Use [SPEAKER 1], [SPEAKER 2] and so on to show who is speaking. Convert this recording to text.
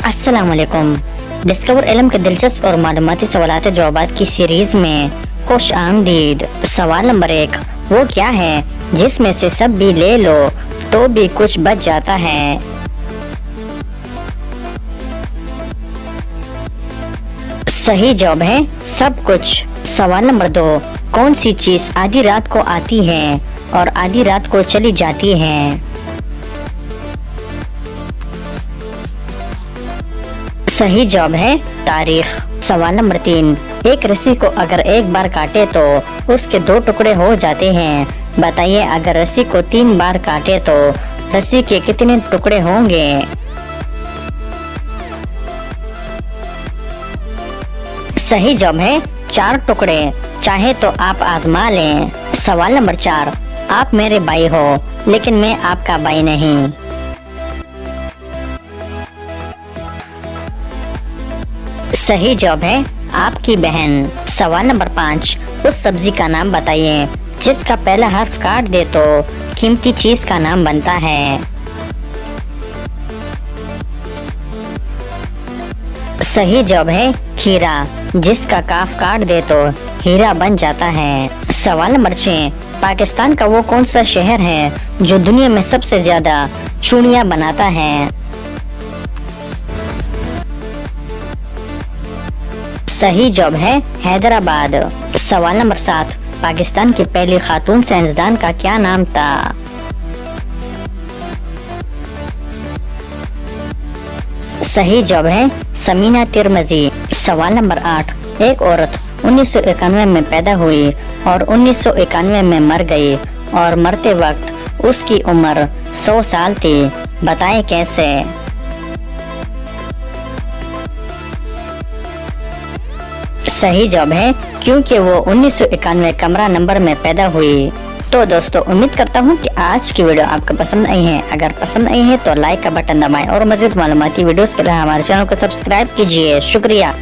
[SPEAKER 1] अस्सलाम वालेकुम। डिस्कवर इल्म के दिलचस्प और मालूमाती सवालात जवाबात की सीरीज में खुश आमदीद। सवाल नंबर 1, वो क्या है जिसमें से सब भी ले लो तो भी कुछ बच जाता है? सही जवाब है सब कुछ। सवाल नंबर 2, कौन सी चीज आधी रात को आती है और आधी रात को चली जाती है? सही जवाब है तारीख। सवाल नंबर 3, एक रस्सी को अगर एक बार काटे तो उसके 2 टुकड़े हो जाते हैं। बताइए अगर रस्सी को 3 बार काटे तो रस्सी के कितने टुकड़े होंगे? सही जवाब है 4 टुकड़े। चाहे तो आप आजमा लें। सवाल नंबर 4, आप मेरे भाई हो लेकिन मैं आपका भाई नहीं। सही जवाब है आपकी बहन। सवाल नंबर 5, उस सब्जी का नाम बताइए जिसका पहला हर्फ काट दे तो कीमती चीज का नाम बनता है। सही जवाब है हीरा, जिसका काफ काट दे तो हीरा बन जाता है। सवाल नंबर 6, पाकिस्तान का वो कौन सा शहर है जो दुनिया में सबसे ज्यादा चूड़ियां बनाता है? सही जवाब है हैदराबाद। सवाल नंबर 7, पाकिस्तान की पहली खातून साइंसदान का क्या नाम था? सही जवाब है समीना तिरमिजी। सवाल नंबर 8, एक औरत 1991 में पैदा हुई और 1991 में मर गई और मरते वक्त उसकी उम्र 100 साल थी। बताएं कैसे? सही जवाब है क्योंकि वो 1991 कमरा नंबर में पैदा हुई। तो दोस्तों उम्मीद करता हूँ कि आज की वीडियो आपको पसंद आई है। अगर पसंद आई है तो लाइक का बटन दबाएं और मज़ीद मालूमाती वीडियोस के लिए हमारे चैनल को सब्सक्राइब कीजिए। शुक्रिया।